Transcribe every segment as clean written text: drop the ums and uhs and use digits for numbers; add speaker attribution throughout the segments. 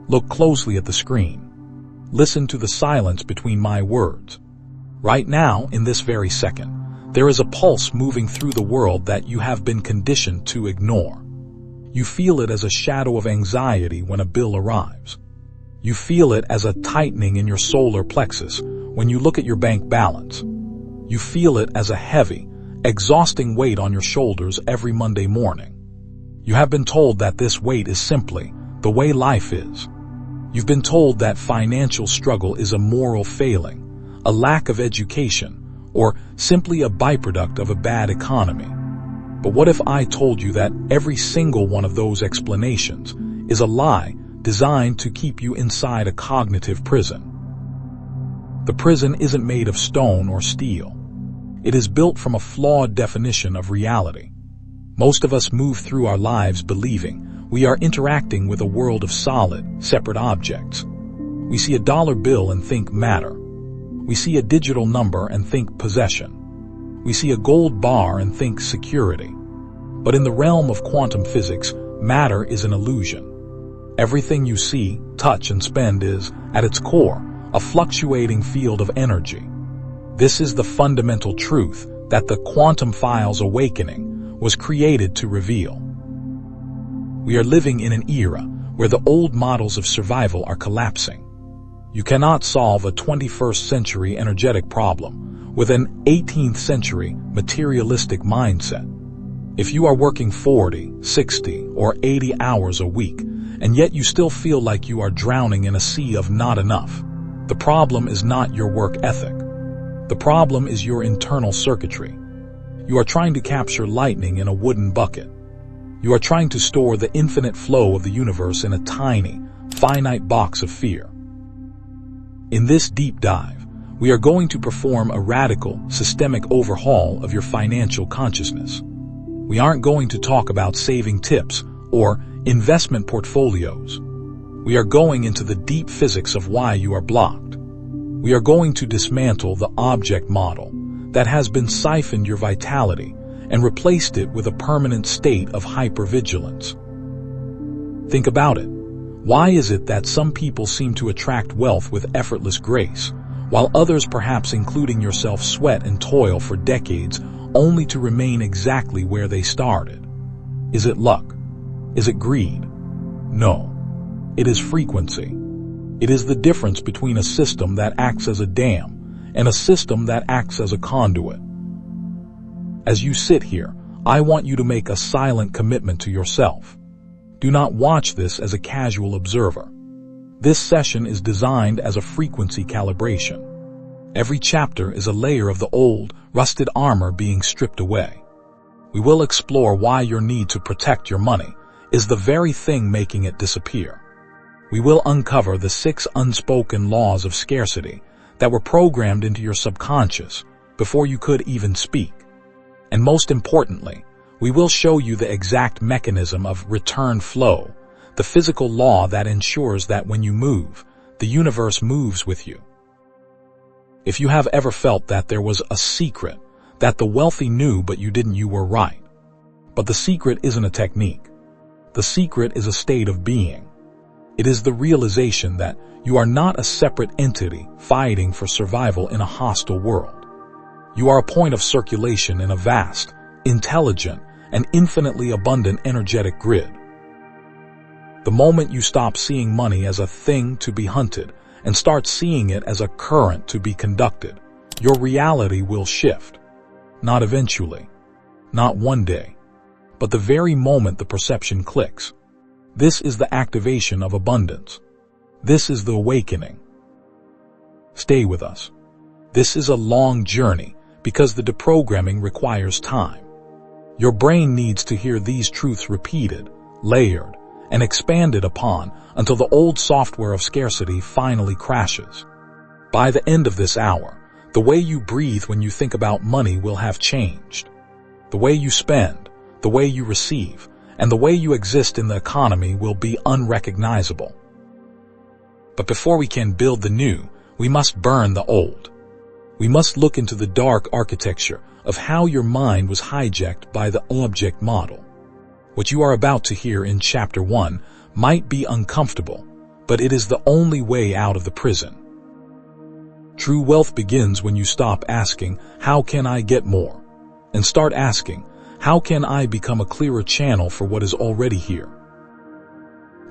Speaker 1: Look closely at the screen. Listen to the silence between my words. Right now, in this very second, there is a pulse moving through the world that you have been conditioned to ignore. You feel it as a shadow of anxiety when a bill arrives. You feel it as a tightening in your solar plexus when you look at your bank balance. You feel it as a heavy, exhausting weight on your shoulders every Monday morning. You have been told that this weight is simply the way life is. You've been told that financial struggle is a moral failing, a lack of education, or simply a byproduct of a bad economy. But what if I told you that every single one of those explanations is a lie designed to keep you inside a cognitive prison? The prison isn't made of stone or steel. It is built from a flawed definition of reality. Most of us move through our lives believing we are interacting with a world of solid, separate objects. We see a dollar bill and think matter. We see a digital number and think possession. We see a gold bar and think security. But in the realm of quantum physics, matter is an illusion. Everything you see, touch, and spend is, at its core, a fluctuating field of energy. This is the fundamental truth that the Quantum Files Awakening was created to reveal. We are living in an era where the old models of survival are collapsing. You cannot solve a 21st century energetic problem with an 18th century materialistic mindset. If you are working 40, 60, or 80 hours a week, and yet you still feel like you are drowning in a sea of not enough, the problem is not your work ethic. The problem is your internal circuitry. You are trying to capture lightning in a wooden bucket. You are trying to store the infinite flow of the universe in a tiny, finite box of fear. In this deep dive, we are going to perform a radical, systemic overhaul of your financial consciousness. We aren't going to talk about saving tips or investment portfolios. We are going into the deep physics of why you are blocked. We are going to dismantle the object model that has been siphoned your vitality and replaced it with a permanent state of hypervigilance. Think about it. Why is it that some people seem to attract wealth with effortless grace, while others, perhaps including yourself, sweat and toil for decades only to remain exactly where they started? Is it luck? Is it greed? No. It is frequency. It is the difference between a system that acts as a dam and a system that acts as a conduit. As you sit here, I want you to make a silent commitment to yourself. Do not watch this as a casual observer. This session is designed as a frequency calibration. Every chapter is a layer of the old, rusted armor being stripped away. We will explore why your need to protect your money is the very thing making it disappear. We will uncover the 6 unspoken laws of scarcity that were programmed into your subconscious before you could even speak. And most importantly, we will show you the exact mechanism of return flow, the physical law that ensures that when you move, the universe moves with you. If you have ever felt that there was a secret that the wealthy knew but you didn't, you were right. But the secret isn't a technique. The secret is a state of being. It is the realization that you are not a separate entity fighting for survival in a hostile world. You are a point of circulation in a vast, intelligent, and infinitely abundant energetic grid. The moment you stop seeing money as a thing to be hunted and start seeing it as a current to be conducted, your reality will shift. Not eventually, not one day, but the very moment the perception clicks. This is the activation of abundance. This is the awakening. Stay with us. This is a long journey because the deprogramming requires time. Your brain needs to hear these truths repeated, layered, and expanded upon until the old software of scarcity finally crashes. By the end of this hour, the way you breathe when you think about money will have changed. The way you spend, the way you receive, and the way you exist in the economy will be unrecognizable. But before we can build the new, we must burn the old. We must look into the dark architecture of how your mind was hijacked by the object model. What you are about to hear in Chapter 1 might be uncomfortable, but it is the only way out of the prison. True wealth begins when you stop asking, "How can I get more?" and start asking, "How can I become a clearer channel for what is already here?"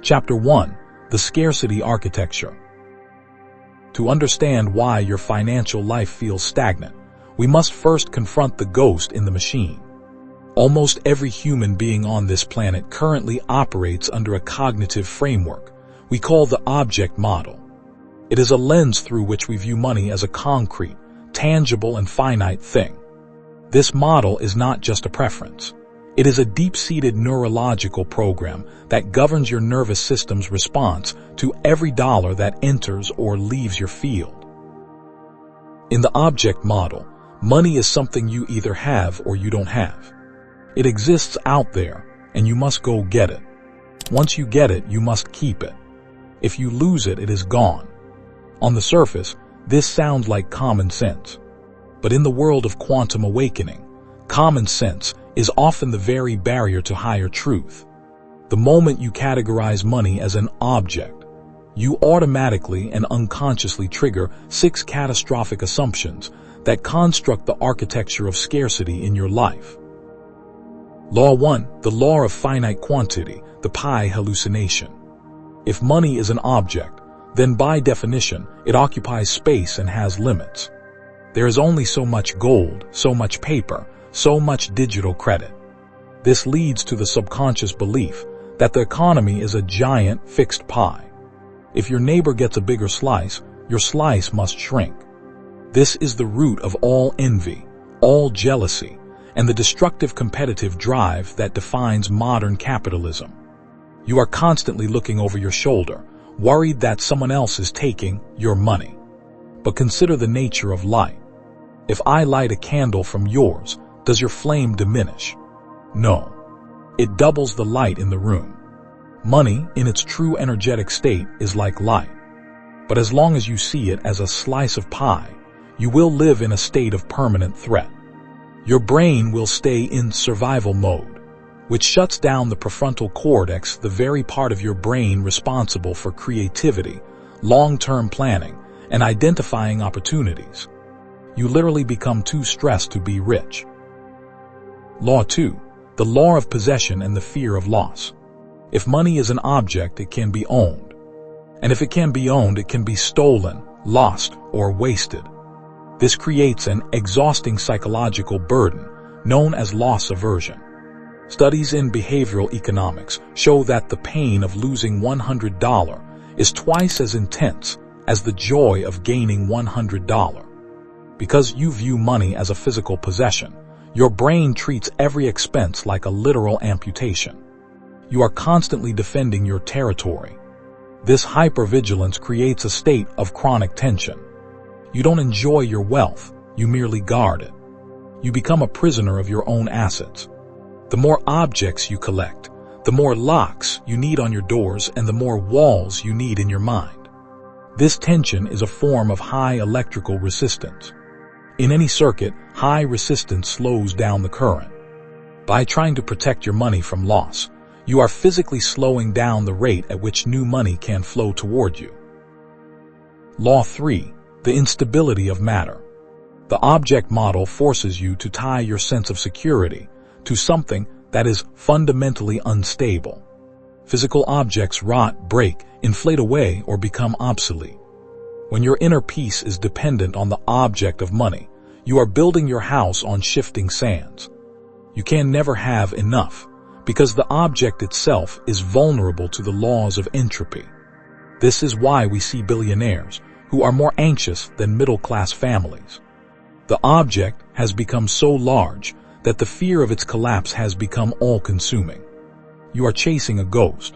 Speaker 1: Chapter 1. The Scarcity Architecture. To understand why your financial life feels stagnant, we must first confront the ghost in the machine. Almost every human being on this planet currently operates under a cognitive framework we call the object model. It is a lens through which we view money as a concrete, tangible, and finite thing. This model is not just a preference. It is a deep-seated neurological program that governs your nervous system's response to every dollar that enters or leaves your field. In the object model, money is something you either have or you don't have. It exists out there, and you must go get it. Once you get it, you must keep it. If you lose it, it is gone. On the surface, this sounds like common sense. But in the world of quantum awakening, common sense is often the very barrier to higher truth. The moment you categorize money as an object, you automatically and unconsciously trigger 6 catastrophic assumptions that construct the architecture of scarcity in your life. Law 1, the law of finite quantity, the pi hallucination. If money is an object, then by definition, it occupies space and has limits. There is only so much gold, so much paper, so much digital credit. This leads to the subconscious belief that the economy is a giant fixed pie. If your neighbor gets a bigger slice, your slice must shrink. This is the root of all envy, all jealousy, and the destructive competitive drive that defines modern capitalism. You are constantly looking over your shoulder, worried that someone else is taking your money. But consider the nature of light. If I light a candle from yours, does your flame diminish? No. It doubles the light in the room. Money, in its true energetic state, is like light. But as long as you see it as a slice of pie, you will live in a state of permanent threat. Your brain will stay in survival mode, which shuts down the prefrontal cortex, the very part of your brain responsible for creativity, long-term planning, and identifying opportunities. You literally become too stressed to be rich. Law 2, the law of possession and the fear of loss. If money is an object, it can be owned. And if it can be owned, it can be stolen, lost, or wasted. This creates an exhausting psychological burden known as loss aversion. Studies in behavioral economics show that the pain of losing $100 is twice as intense as the joy of gaining $100. Because you view money as a physical possession, your brain treats every expense like a literal amputation. You are constantly defending your territory. This hypervigilance creates a state of chronic tension. You don't enjoy your wealth, you merely guard it. You become a prisoner of your own assets. The more objects you collect, the more locks you need on your doors and the more walls you need in your mind. This tension is a form of high electrical resistance. In any circuit, high resistance slows down the current. By trying to protect your money from loss, you are physically slowing down the rate at which new money can flow toward you. Law 3, the instability of matter. The object model forces you to tie your sense of security to something that is fundamentally unstable. Physical objects rot, break, inflate away, or become obsolete. When your inner peace is dependent on the object of money, you are building your house on shifting sands. You can never have enough, because the object itself is vulnerable to the laws of entropy. This is why we see billionaires who are more anxious than middle-class families. The object has become so large that the fear of its collapse has become all-consuming. You are chasing a ghost.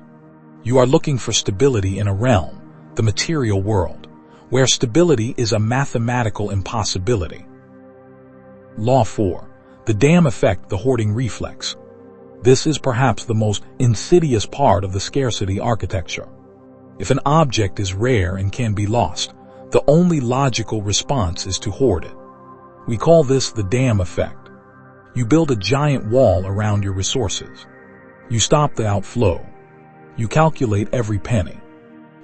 Speaker 1: You are looking for stability in a realm, the material world, where stability is a mathematical impossibility. Law 4, the dam effect, the hoarding reflex. This is perhaps the most insidious part of the scarcity architecture. If an object is rare and can be lost, the only logical response is to hoard it. We call this the dam effect. You build a giant wall around your resources. You stop the outflow. You calculate every penny.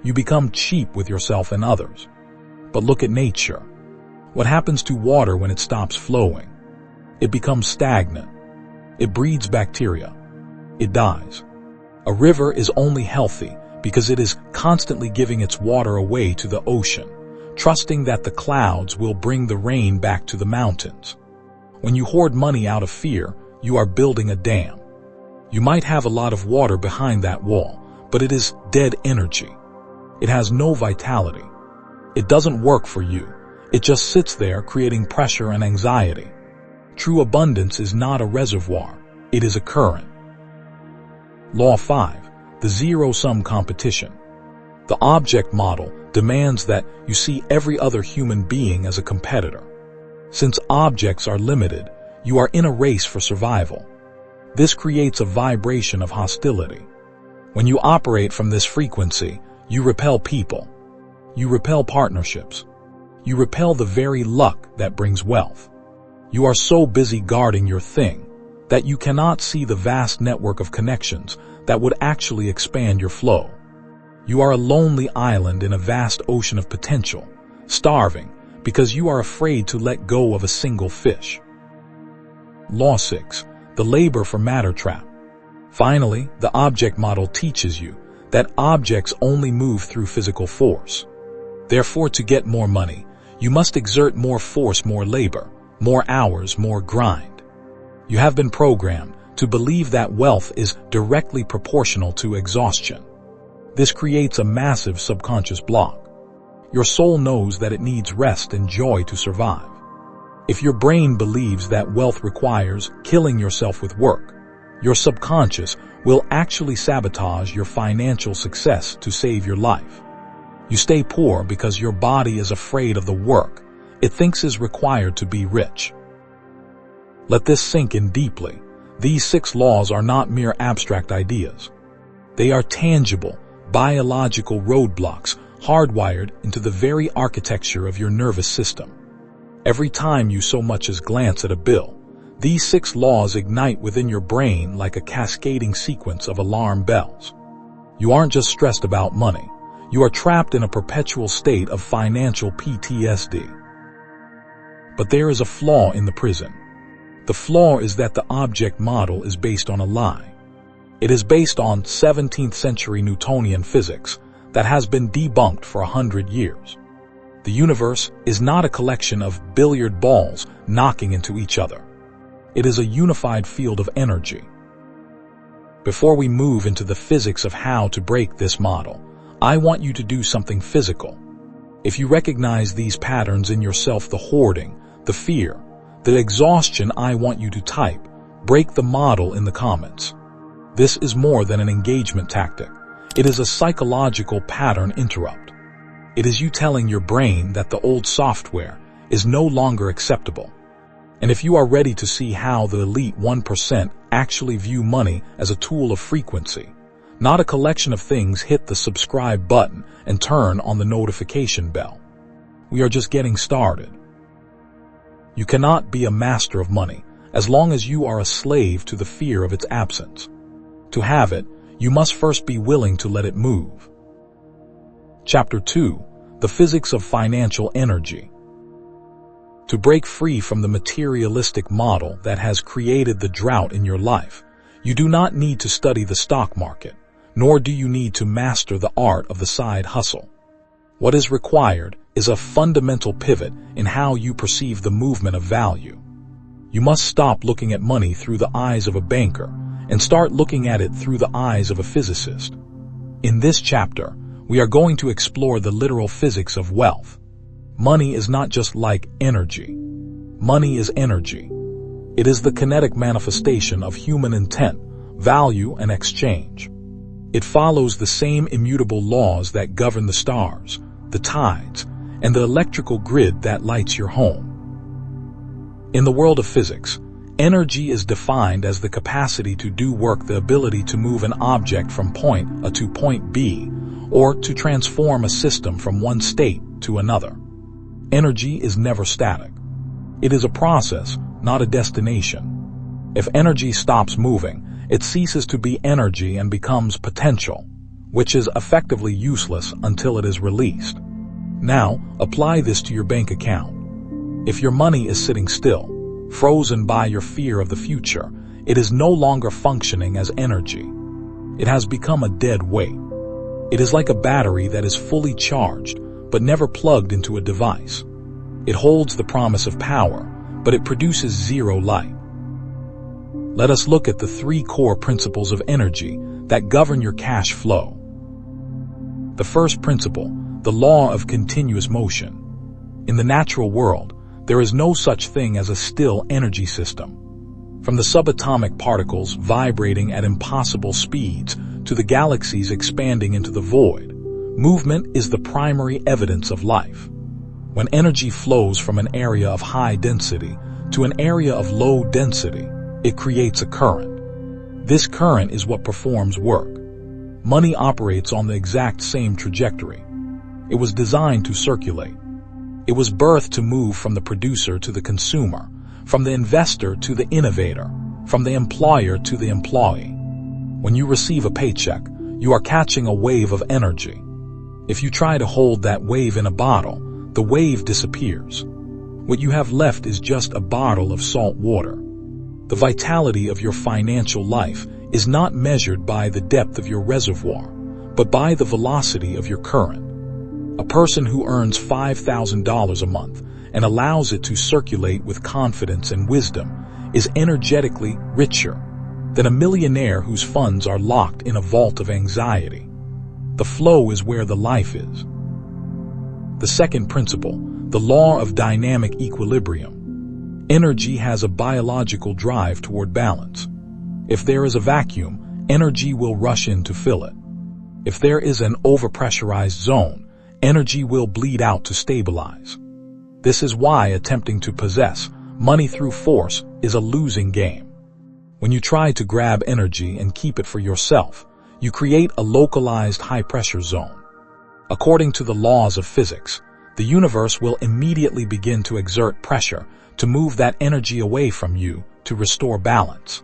Speaker 1: You become cheap with yourself and others. But look at nature. What happens to water when it stops flowing? It becomes stagnant. It breeds bacteria. It dies. A river is only healthy because it is constantly giving its water away to the ocean, trusting that the clouds will bring the rain back to the mountains. When you hoard money out of fear, you are building a dam. You might have a lot of water behind that wall, but it is dead energy. It has no vitality. It doesn't work for you. It just sits there creating pressure and anxiety. True abundance is not a reservoir. It is a current. Law 5. The zero-sum competition. The object model demands that you see every other human being as a competitor. Since objects are limited, you are in a race for survival. This creates a vibration of hostility. When you operate from this frequency, you repel people. You repel partnerships. You repel the very luck that brings wealth. You are so busy guarding your thing that you cannot see the vast network of connections that would actually expand your flow. You are a lonely island in a vast ocean of potential, starving because you are afraid to let go of a single fish. Law 6. The labor for matter trap. Finally, the object model teaches you that objects only move through physical force. Therefore, to get more money, you must exert more force, more labor, more hours, more grind. You have been programmed to believe that wealth is directly proportional to exhaustion. This creates a massive subconscious block. Your soul knows that it needs rest and joy to survive. If your brain believes that wealth requires killing yourself with work, your subconscious will actually sabotage your financial success to save your life. You stay poor because your body is afraid of the work it thinks is required to be rich. Let this sink in deeply. These 6 laws are not mere abstract ideas. They are tangible, biological roadblocks hardwired into the very architecture of your nervous system. Every time you so much as glance at a bill, these 6 laws ignite within your brain like a cascading sequence of alarm bells. You aren't just stressed about money. You are trapped in a perpetual state of financial PTSD. But there is a flaw in the prison. The flaw is that the object model is based on a lie. It is based on 17th century Newtonian physics that has been debunked for 100 years. The universe is not a collection of billiard balls knocking into each other. It is a unified field of energy. Before we move into the physics of how to break this model, I want you to do something physical. If you recognize these patterns in yourself, the hoarding, the fear, the exhaustion, I want you to type, break the model in the comments. This is more than an engagement tactic. It is a psychological pattern interrupt. It is you telling your brain that the old software is no longer acceptable. And if you are ready to see how the elite 1% actually view money as a tool of frequency, not a collection of things, hit the subscribe button and turn on the notification bell. We are just getting started. You cannot be a master of money as long as you are a slave to the fear of its absence. To have it, you must first be willing to let it move. Chapter 2. The Physics of Financial Energy. To break free from the materialistic model that has created the drought in your life, you do not need to study the stock market, nor do you need to master the art of the side hustle. What is required is a fundamental pivot in how you perceive the movement of value. You must stop looking at money through the eyes of a banker and start looking at it through the eyes of a physicist. In this chapter, we are going to explore the literal physics of wealth. Money is not just like energy. Money is energy. It is the kinetic manifestation of human intent, value, and exchange. It follows the same immutable laws that govern the stars, the tides, and the electrical grid that lights your home. In the world of physics, energy is defined as the capacity to do work, the ability to move an object from point A to point B, or to transform a system from one state to another. Energy is never static. It is a process, not a destination. If energy stops moving, it ceases to be energy and becomes potential. which is effectively useless until it is released. Now, apply this to your bank account. If your money is sitting still, frozen by your fear of the future, it is no longer functioning as energy. It has become a dead weight. It is like a battery that is fully charged, but never plugged into a device. It holds the promise of power, but it produces zero light. Let us look at the 3 core principles of energy that govern your cash flow. The first principle, the law of continuous motion. In the natural world, there is no such thing as a still energy system. From the subatomic particles vibrating at impossible speeds to the galaxies expanding into the void, movement is the primary evidence of life. When energy flows from an area of high density to an area of low density, it creates a current. This current is what performs work. Money operates on the exact same trajectory. It was designed to circulate. It was birthed to move from the producer to the consumer, from the investor to the innovator, from the employer to the employee. When you receive a paycheck, you are catching a wave of energy. If you try to hold that wave in a bottle, the wave disappears. What you have left is just a bottle of salt water. The vitality of your financial life is not measured by the depth of your reservoir, but by the velocity of your current. A person who earns $5,000 a month and allows it to circulate with confidence and wisdom is energetically richer than a millionaire whose funds are locked in a vault of anxiety. The flow is where the life is. The second principle, the law of dynamic equilibrium. Energy has a biological drive toward balance. If there is a vacuum, energy will rush in to fill it. If there is an overpressurized zone, energy will bleed out to stabilize. This is why attempting to possess money through force is a losing game. When you try to grab energy and keep it for yourself, you create a localized high-pressure zone. According to the laws of physics, the universe will immediately begin to exert pressure to move that energy away from you to restore balance.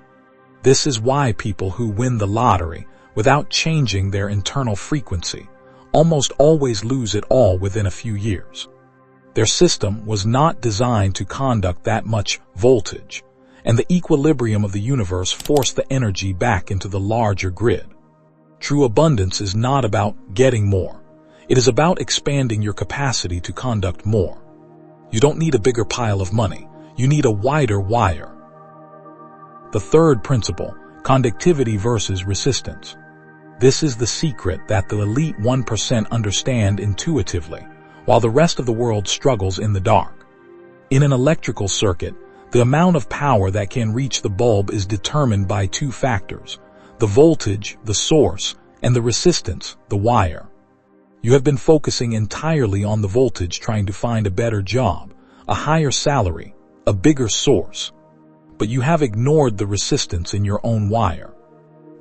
Speaker 1: This is why people who win the lottery without changing their internal frequency almost always lose it all within a few years. Their system was not designed to conduct that much voltage, and the equilibrium of the universe forced the energy back into the larger grid. True abundance is not about getting more. It is about expanding your capacity to conduct more. You don't need a bigger pile of money. You need a wider wire. The third principle, conductivity versus resistance. This is the secret that the elite 1% understand intuitively, while the rest of the world struggles in the dark. In an electrical circuit, the amount of power that can reach the bulb is determined by 2 factors: the voltage, the source, and the resistance, the wire. You have been focusing entirely on the voltage, trying to find a better job, a higher salary, a bigger source. But you have ignored the resistance in your own wire.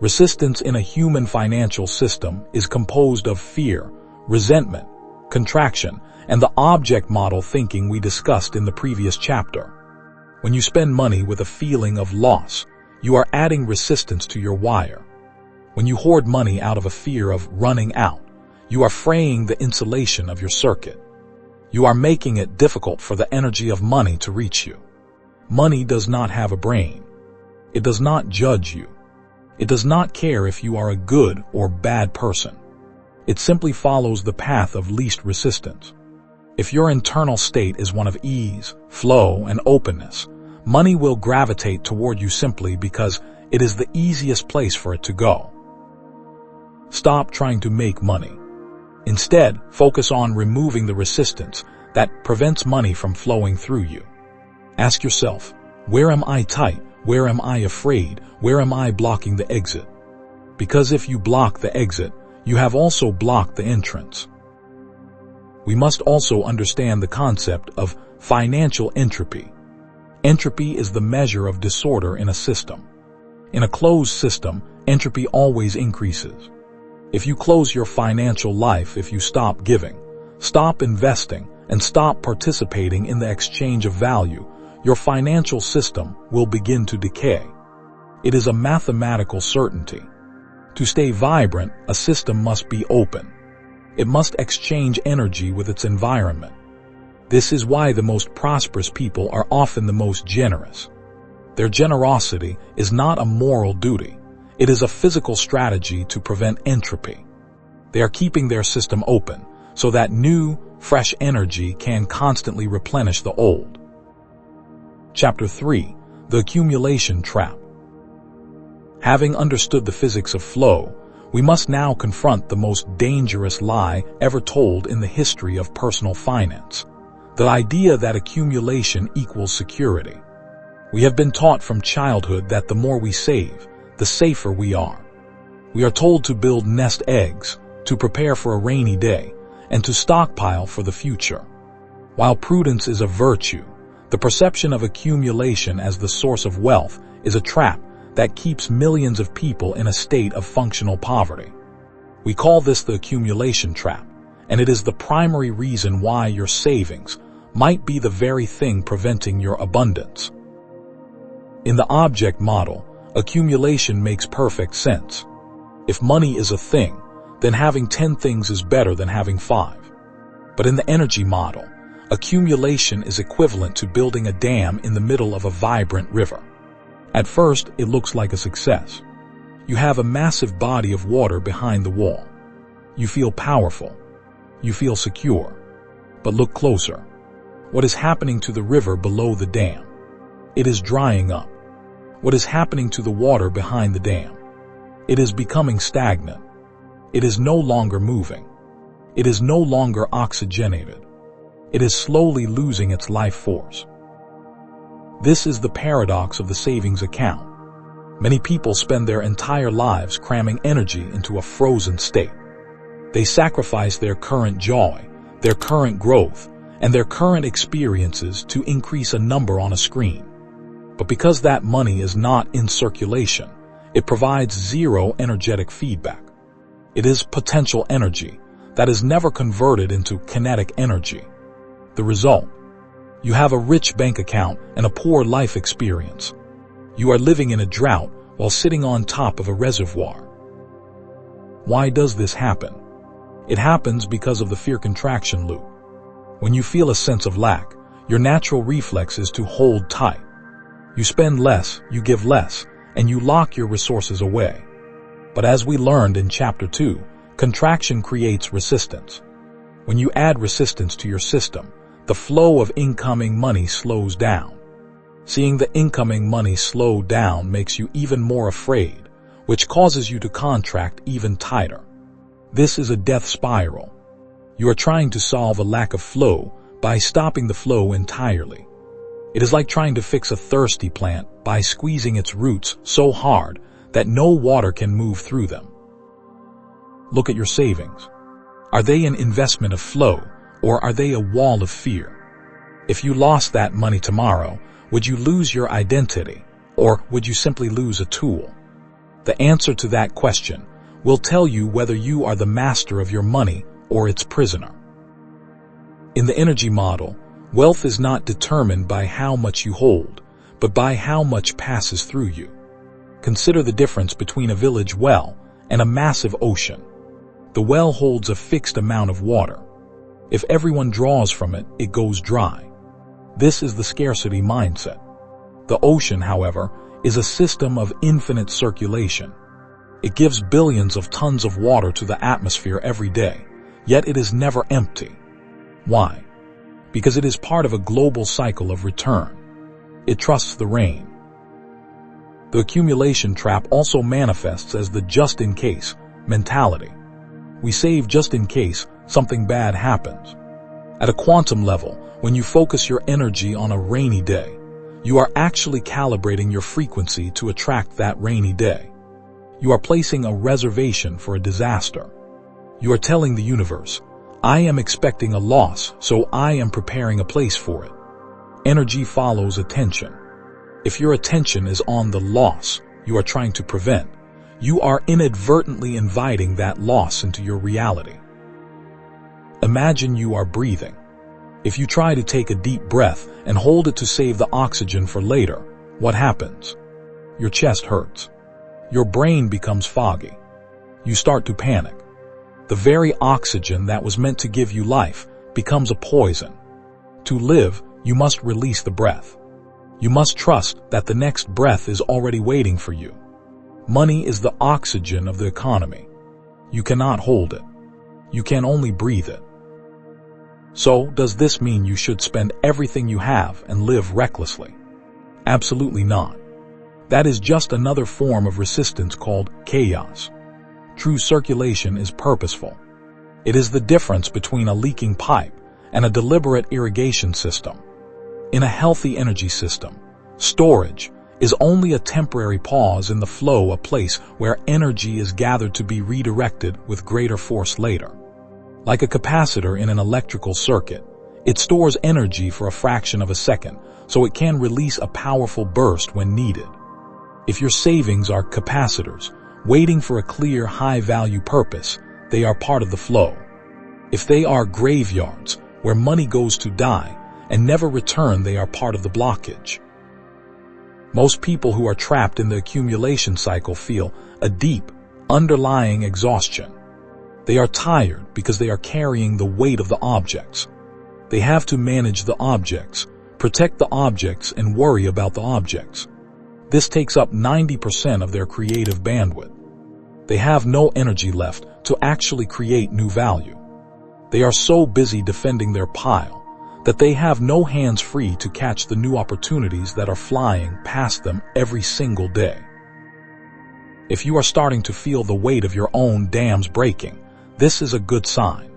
Speaker 1: Resistance in a human financial system is composed of fear, resentment, contraction, and the object model thinking we discussed in the previous chapter. When you spend money with a feeling of loss, you are adding resistance to your wire. When you hoard money out of a fear of running out, you are fraying the insulation of your circuit. You are making it difficult for the energy of money to reach you. Money does not have a brain. It does not judge you. It does not care if you are a good or bad person. It simply follows the path of least resistance. If your internal state is one of ease, flow, and openness, money will gravitate toward you simply because it is the easiest place for it to go. Stop trying to make money. Instead, focus on removing the resistance that prevents money from flowing through you. Ask yourself, where am I tight? Where am I afraid? Where am I blocking the exit? Because if you block the exit, you have also blocked the entrance. We must also understand the concept of financial entropy. Entropy is the measure of disorder in a system. In a closed system, entropy always increases. If you close your financial life, if you stop giving, stop investing, and stop participating in the exchange of value, your financial system will begin to decay. It is a mathematical certainty. To stay vibrant, a system must be open. It must exchange energy with its environment. This is why the most prosperous people are often the most generous. Their generosity is not a moral duty. It is a physical strategy to prevent entropy. They are keeping their system open so that new, fresh energy can constantly replenish the old. Chapter 3. The Accumulation Trap. Having understood the physics of flow, we must now confront the most dangerous lie ever told in the history of personal finance. The idea that accumulation equals security. We have been taught from childhood that the more we save, the safer we are. We are told to build nest eggs, to prepare for a rainy day, and to stockpile for the future. While prudence is a virtue, the perception of accumulation as the source of wealth is a trap that keeps millions of people in a state of functional poverty. We call this the accumulation trap, and it is the primary reason why your savings might be the very thing preventing your abundance. In the object model, accumulation makes perfect sense. If money is a thing, then having 10 things is better than having 5. But in the energy model, accumulation is equivalent to building a dam in the middle of a vibrant river. At first, it looks like a success. You have a massive body of water behind the wall. You feel powerful. You feel secure. But look closer. What is happening to the river below the dam? It is drying up. What is happening to the water behind the dam? It is becoming stagnant. It is no longer moving. It is no longer oxygenated. It is slowly losing its life force. This is the paradox of the savings account. Many people spend their entire lives cramming energy into a frozen state. They sacrifice their current joy, their current growth, and their current experiences to increase a number on a screen. But because that money is not in circulation, it provides zero energetic feedback. It is potential energy that is never converted into kinetic energy. The result: you have a rich bank account and a poor life experience. You are living in a drought while sitting on top of a reservoir. Why does this happen? It happens because of the fear contraction loop. When you feel a sense of lack, your natural reflex is to hold tight. You spend less, you give less, and you lock your resources away. But as we learned in Chapter 2, contraction creates resistance. When you add resistance to your system, the flow of incoming money slows down. Seeing the incoming money slow down makes you even more afraid, which causes you to contract even tighter. This is a death spiral. You are trying to solve a lack of flow by stopping the flow entirely. It is like trying to fix a thirsty plant by squeezing its roots so hard that no water can move through them. Look at your savings. Are they an investment of flow, or are they a wall of fear? If you lost that money tomorrow, would you lose your identity, or would you simply lose a tool? The answer to that question will tell you whether you are the master of your money or its prisoner. In the energy model, wealth is not determined by how much you hold, but by how much passes through you. Consider the difference between a village well and a massive ocean. The well holds a fixed amount of water. If everyone draws from it, it goes dry. This is the scarcity mindset. The ocean, however, is a system of infinite circulation. It gives billions of tons of water to the atmosphere every day, yet it is never empty. Why? Because it is part of a global cycle of return. It trusts the rain. The accumulation trap also manifests as the just-in-case mentality. We save just in case something bad happens. At a quantum level, when you focus your energy on a rainy day, you are actually calibrating your frequency to attract that rainy day. You are placing a reservation for a disaster. You are telling the universe, I am expecting a loss, so I am preparing a place for it. Energy follows attention. If your attention is on the loss you are trying to prevent, you are inadvertently inviting that loss into your reality. Imagine you are breathing. If you try to take a deep breath and hold it to save the oxygen for later, what happens? Your chest hurts. Your brain becomes foggy. You start to panic. The very oxygen that was meant to give you life becomes a poison. To live, you must release the breath. You must trust that the next breath is already waiting for you. Money is the oxygen of the economy. You cannot hold it. You can only breathe it. So, does this mean you should spend everything you have and live recklessly? Absolutely not. That is just another form of resistance called chaos. True circulation is purposeful. It is the difference between a leaking pipe and a deliberate irrigation system. In a healthy energy system, storage is only a temporary pause in the flow, a place where energy is gathered to be redirected with greater force later. Like a capacitor in an electrical circuit, it stores energy for a fraction of a second, so it can release a powerful burst when needed. If your savings are capacitors, waiting for a clear, high-value purpose, they are part of the flow. If they are graveyards, where money goes to die and never return, they are part of the blockage. Most people who are trapped in the accumulation cycle feel a deep, underlying exhaustion. They are tired because they are carrying the weight of the objects. They have to manage the objects, protect the objects, and worry about the objects. This takes up 90% of their creative bandwidth. They have no energy left to actually create new value. They are so busy defending their pile that they have no hands free to catch the new opportunities that are flying past them every single day. If you are starting to feel the weight of your own dams breaking, this is a good sign.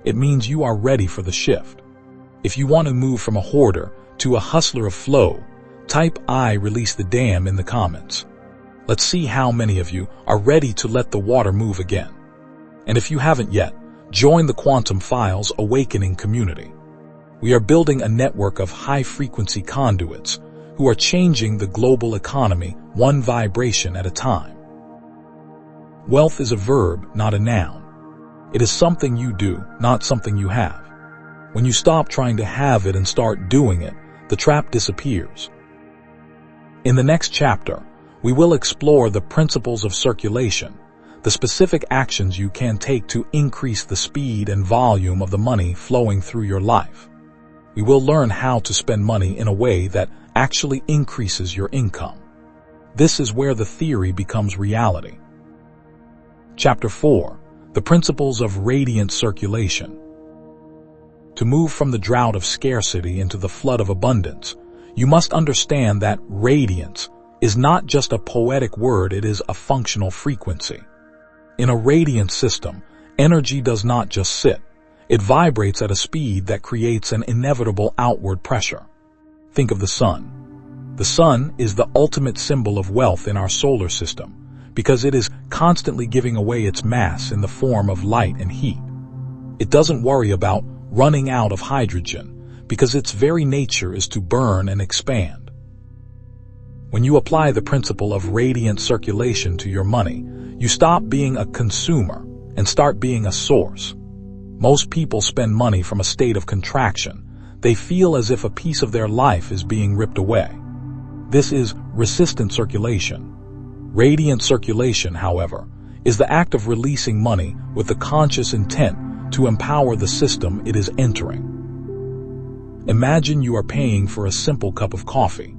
Speaker 1: It means you are ready for the shift. If you want to move from a hoarder to a hustler of flow, type "I release the dam" in the comments. Let's see how many of you are ready to let the water move again. And if you haven't yet, join the Quantum Files Awakening community. We are building a network of high-frequency conduits who are changing the global economy one vibration at a time. Wealth is a verb, not a noun. It is something you do, not something you have. When you stop trying to have it and start doing it, the trap disappears. In the next chapter, we will explore the principles of circulation, the specific actions you can take to increase the speed and volume of the money flowing through your life. We will learn how to spend money in a way that actually increases your income. This is where the theory becomes reality. Chapter 4. The Principles of Radiant Circulation. To move from the drought of scarcity into the flood of abundance, you must understand that radiance is not just a poetic word, it is a functional frequency. In a radiant system, energy does not just sit. It vibrates at a speed that creates an inevitable outward pressure. Think of the sun. The sun is the ultimate symbol of wealth in our solar system because it is constantly giving away its mass in the form of light and heat. It doesn't worry about running out of hydrogen because its very nature is to burn and expand. When you apply the principle of radiant circulation to your money, you stop being a consumer and start being a source. Most people spend money from a state of contraction. They feel as if a piece of their life is being ripped away. This is resistant circulation. Radiant circulation, however, is the act of releasing money with the conscious intent to empower the system it is entering. Imagine you are paying for a simple cup of coffee.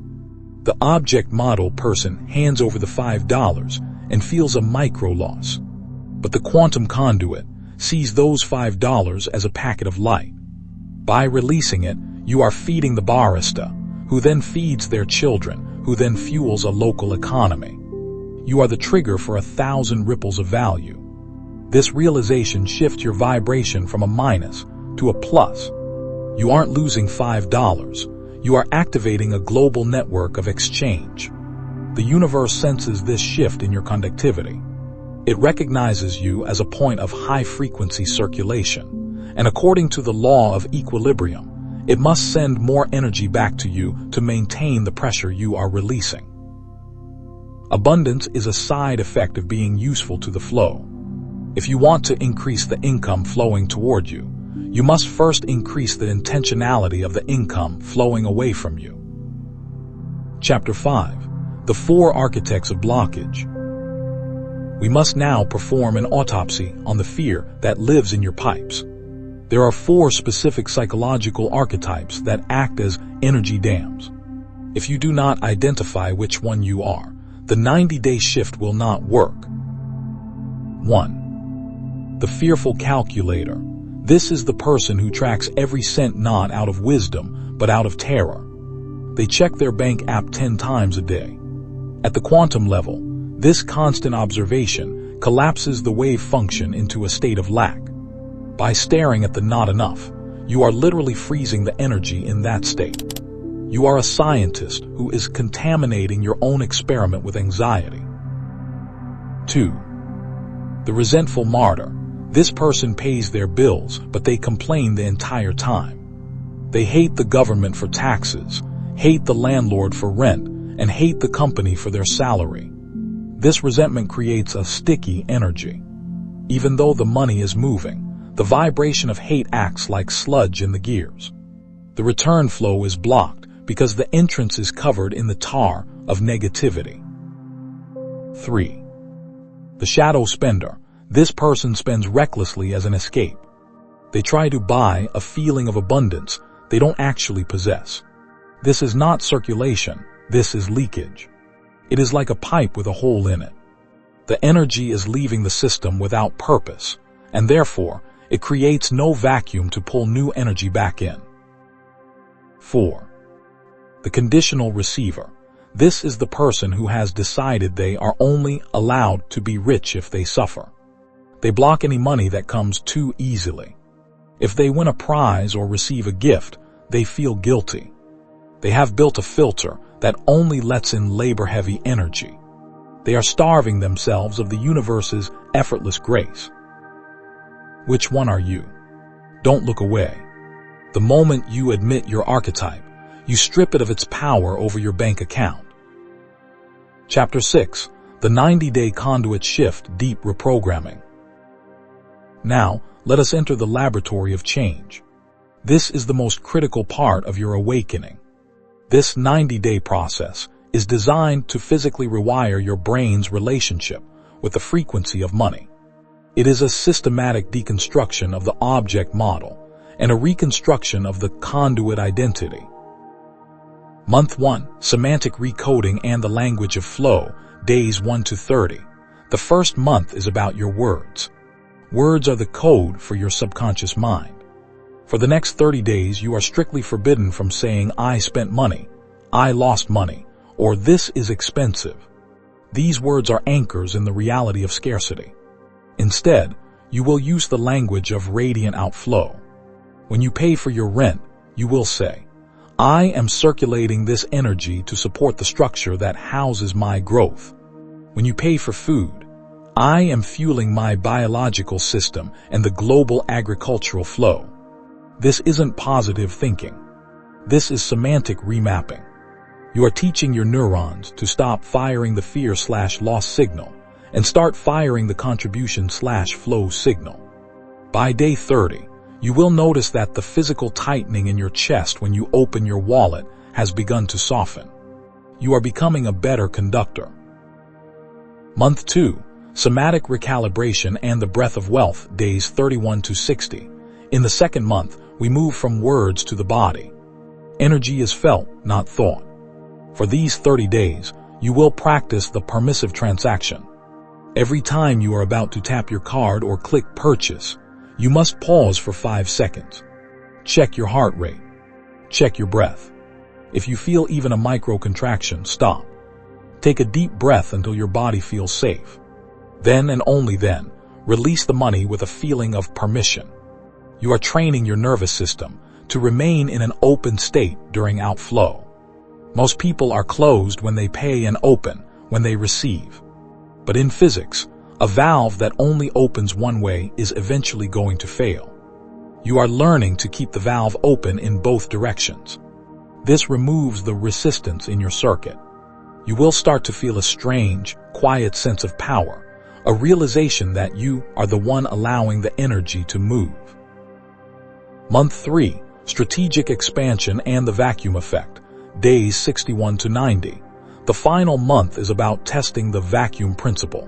Speaker 1: The object model person hands over the $5 and feels a micro loss. But the quantum conduit sees those $5 as a packet of light. By releasing it, you are feeding the barista, who then feeds their children, who then fuels a local economy. You are the trigger for 1,000 ripples of value. This realization shifts your vibration from a minus to a plus. You aren't losing $5. You are activating a global network of exchange. The universe senses this shift in your conductivity. It recognizes you as a point of high-frequency circulation, and according to the law of equilibrium, it must send more energy back to you to maintain the pressure you are releasing. Abundance is a side effect of being useful to the flow. If you want to increase the income flowing toward you, you must first increase the intentionality of the income flowing away from you. Chapter 5. The 4 Architects of Blockage. We must now perform an autopsy on the fear that lives in your pipes. There are 4 specific psychological archetypes that act as energy dams. If you do not identify which one you are, the 90-day shift will not work. 1. The fearful calculator. This is the person who tracks every cent not out of wisdom, but out of terror. They check their bank app 10 times a day. At the quantum level, this constant observation collapses the wave function into a state of lack. By staring at the not enough, you are literally freezing the energy in that state. You are a scientist who is contaminating your own experiment with anxiety. 2. The resentful martyr. This person pays their bills, but they complain the entire time. They hate the government for taxes, hate the landlord for rent, and hate the company for their salary. This resentment creates a sticky energy. Even though the money is moving, the vibration of hate acts like sludge in the gears. The return flow is blocked because the entrance is covered in the tar of negativity. 3. The shadow spender. This person spends recklessly as an escape. They try to buy a feeling of abundance they don't actually possess. This is not circulation, this is leakage. It is like a pipe with a hole in it. The energy is leaving the system without purpose, and therefore, it creates no vacuum to pull new energy back in. 4. The conditional receiver. This is the person who has decided they are only allowed to be rich if they suffer. They block any money that comes too easily. If they win a prize or receive a gift, they feel guilty. They have built a filter that only lets in labor-heavy energy. They are starving themselves of the universe's effortless grace. Which one are you? Don't look away. The moment you admit your archetype, you strip it of its power over your bank account. Chapter 6. The 90-Day Conduit Shift Deep Reprogramming. Now, let us enter the laboratory of change. This is the most critical part of your awakening. This 90-day process is designed to physically rewire your brain's relationship with the frequency of money. It is a systematic deconstruction of the object model and a reconstruction of the conduit identity. Month 1, Semantic Recoding and the Language of Flow, days 1 to 30. The first month is about your words. Words are the code for your subconscious mind. For the next 30 days, you are strictly forbidden from saying, "I spent money," "I lost money," or "this is expensive." These words are anchors in the reality of scarcity. Instead, you will use the language of radiant outflow. When you pay for your rent, you will say, "I am circulating this energy to support the structure that houses my growth." When you pay for food, "I am fueling my biological system and the global agricultural flow." This isn't positive thinking. This is semantic remapping. You are teaching your neurons to stop firing the fear/loss signal and start firing the contribution/flow signal. By day 30, you will notice that the physical tightening in your chest when you open your wallet has begun to soften. You are becoming a better conductor. Month 2, Somatic Recalibration and the Breath of Wealth, days 31 to 60. In the second month, we move from words to the body. Energy is felt, not thought. For these 30 days, you will practice the permissive transaction. Every time you are about to tap your card or click purchase, you must pause for 5 seconds. Check your heart rate. Check your breath. If you feel even a micro contraction, stop. Take a deep breath until your body feels safe. Then and only then, release the money with a feeling of permission. You are training your nervous system to remain in an open state during outflow. Most people are closed when they pay and open when they receive. But in physics, a valve that only opens one way is eventually going to fail. You are learning to keep the valve open in both directions. This removes the resistance in your circuit. You will start to feel a strange, quiet sense of power, a realization that you are the one allowing the energy to move. Month 3, Strategic Expansion and the Vacuum Effect, days 61 to 90. The final month is about testing the vacuum principle.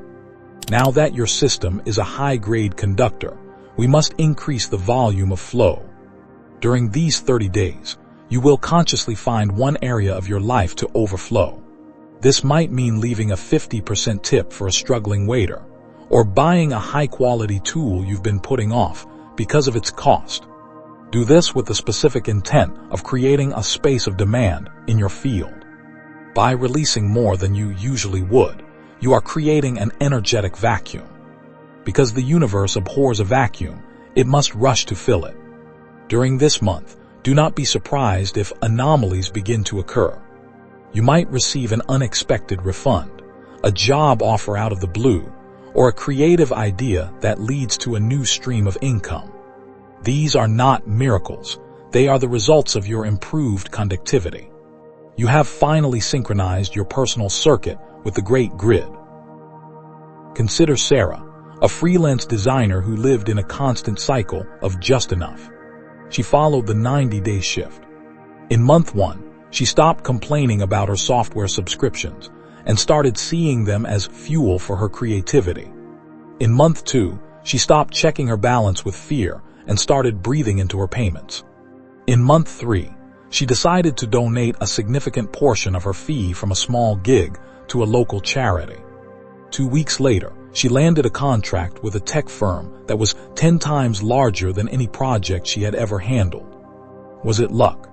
Speaker 1: Now that your system is a high-grade conductor, we must increase the volume of flow. During these 30 days, you will consciously find one area of your life to overflow. This might mean leaving a 50% tip for a struggling waiter, or buying a high-quality tool you've been putting off because of its cost. Do this with the specific intent of creating a space of demand in your field. By releasing more than you usually would, you are creating an energetic vacuum. Because the universe abhors a vacuum, it must rush to fill it. During this month, do not be surprised if anomalies begin to occur. You might receive an unexpected refund, a job offer out of the blue, or a creative idea that leads to a new stream of income. These are not miracles. They are the results of your improved conductivity. You have finally synchronized your personal circuit with the great grid. Consider Sarah, a freelance designer who lived in a constant cycle of just enough. She followed the 90-day shift. In month 1, she stopped complaining about her software subscriptions and started seeing them as fuel for her creativity. In month 2, she stopped checking her balance with fear and started breathing into her payments. In month 3, she decided to donate a significant portion of her fee from a small gig to a local charity. 2 weeks later, she landed a contract with a tech firm that was 10 times larger than any project she had ever handled. Was it luck?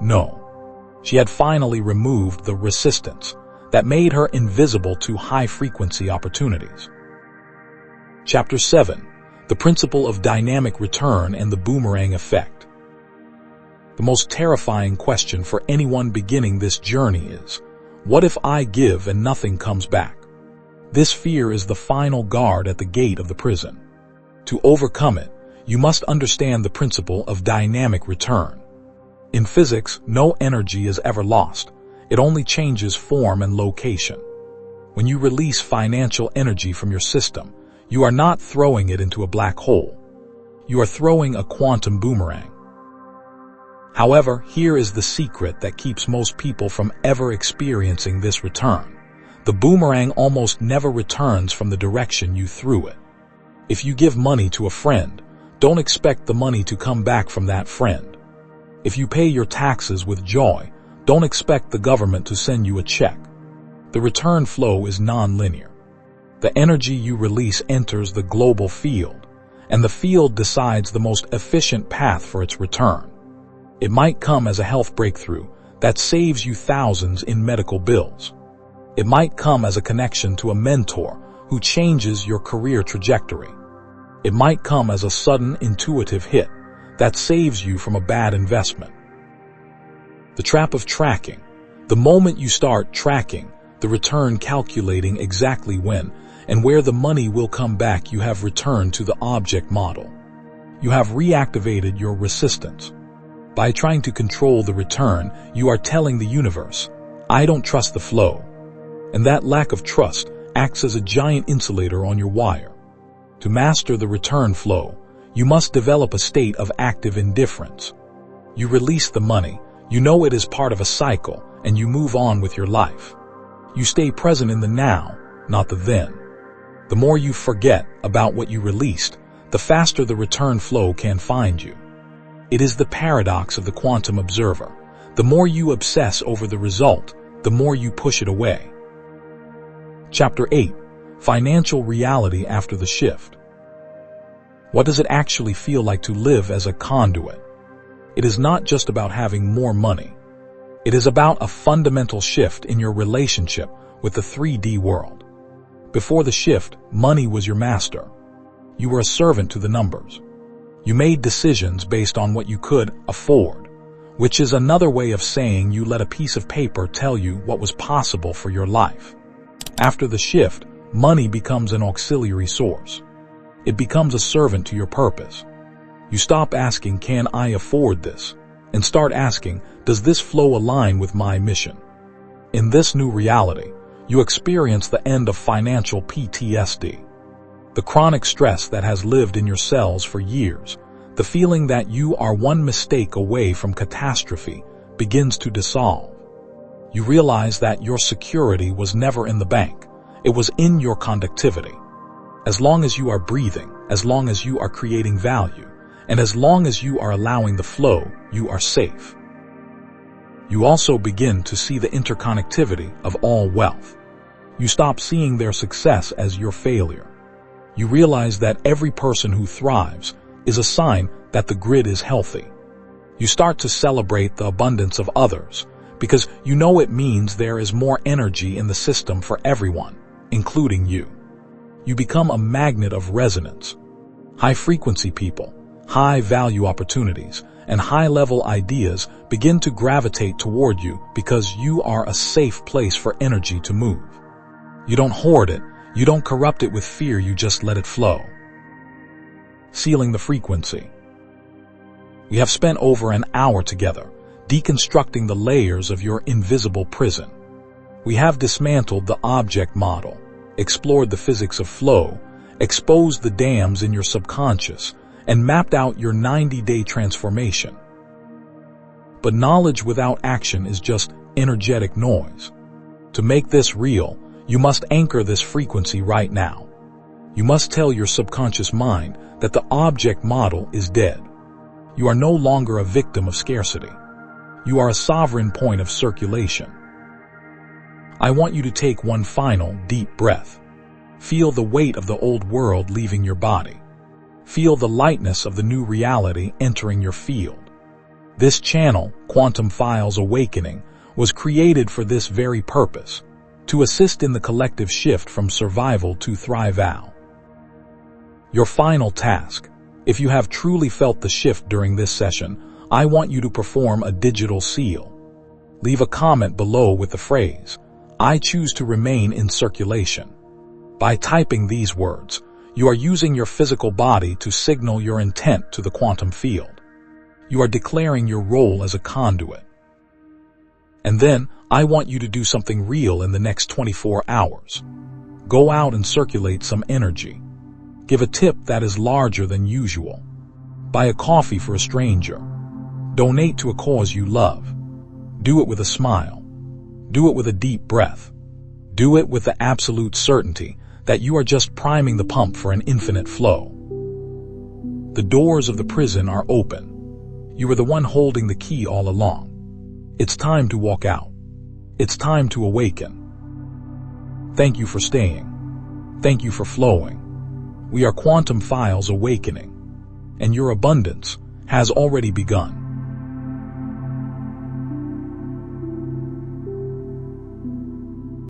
Speaker 1: No. She had finally removed the resistance that made her invisible to high-frequency opportunities. Chapter 7. The Principle of Dynamic Return and the Boomerang Effect. The most terrifying question for anyone beginning this journey is, what if I give and nothing comes back? This fear is the final guard at the gate of the prison. To overcome it, you must understand the principle of dynamic return. In physics, no energy is ever lost. It only changes form and location. When you release financial energy from your system, you are not throwing it into a black hole. You are throwing a quantum boomerang. However, here is the secret that keeps most people from ever experiencing this return. The boomerang almost never returns from the direction you threw it. If you give money to a friend, don't expect the money to come back from that friend. If you pay your taxes with joy, don't expect the government to send you a check. The return flow is non-linear. The energy you release enters the global field, and the field decides the most efficient path for its return. It might come as a health breakthrough that saves you thousands in medical bills. It might come as a connection to a mentor who changes your career trajectory. It might come as a sudden intuitive hit that saves you from a bad investment. The trap of tracking. The moment you start tracking the return, calculating exactly when and where the money will come back, you have returned to the object model. You have reactivated your resistance. By trying to control the return, you are telling the universe, I don't trust the flow. And that lack of trust acts as a giant insulator on your wire. To master the return flow, you must develop a state of active indifference. You release the money, you know it is part of a cycle, and you move on with your life. You stay present in the now, not the then. The more you forget about what you released, the faster the return flow can find you. It is the paradox of the quantum observer. The more you obsess over the result, the more you push it away. Chapter 8. Financial Reality After the Shift. What does it actually feel like to live as a conduit? It is not just about having more money. It is about a fundamental shift in your relationship with the 3D world. Before the shift, money was your master. You were a servant to the numbers. You made decisions based on what you could afford, which is another way of saying you let a piece of paper tell you what was possible for your life. After the shift, money becomes an auxiliary source. It becomes a servant to your purpose. You stop asking, can I afford this? And start asking, does this flow align with my mission? In this new reality, you experience the end of financial PTSD. The chronic stress that has lived in your cells for years, the feeling that you are one mistake away from catastrophe, begins to dissolve. You realize that your security was never in the bank. It was in your conductivity. As long as you are breathing, as long as you are creating value, and as long as you are allowing the flow, you are safe. You also begin to see the interconnectivity of all wealth. You stop seeing their success as your failure. You realize that every person who thrives is a sign that the grid is healthy. You start to celebrate the abundance of others because you know it means there is more energy in the system for everyone, including you. You become a magnet of resonance. High-frequency people, high-value opportunities, and high-level ideas begin to gravitate toward you because you are a safe place for energy to move. You don't hoard it, you don't corrupt it with fear, you just let it flow. Sealing the frequency. We have spent over an hour together, deconstructing the layers of your invisible prison. We have dismantled the object model, explored the physics of flow, exposed the dams in your subconscious, and mapped out your 90-day transformation. But knowledge without action is just energetic noise. To make this real, you must anchor this frequency right now. You must tell your subconscious mind that the object model is dead. You are no longer a victim of scarcity. You are a sovereign point of circulation. I want you to take one final deep breath. Feel the weight of the old world leaving your body. Feel the lightness of the new reality entering your field. This channel, Quantum Files Awakening, was created for this very purpose, to assist in the collective shift from survival to thrive out. Your final task. If you have truly felt the shift during this session, I want you to perform a digital seal. Leave a comment below with the phrase, "I choose to remain in circulation." By typing these words, you are using your physical body to signal your intent to the quantum field. You are declaring your role as a conduit. And then, I want you to do something real in the next 24 hours. Go out and circulate some energy. Give a tip that is larger than usual. Buy a coffee for a stranger. Donate to a cause you love. Do it with a smile. Do it with a deep breath. Do it with the absolute certainty that you are just priming the pump for an infinite flow. The doors of the prison are open. You are the one holding the key all along. It's time to walk out. It's time to awaken. Thank you for staying. Thank you for flowing. We are Quantum Files Awakening, and your abundance has already begun.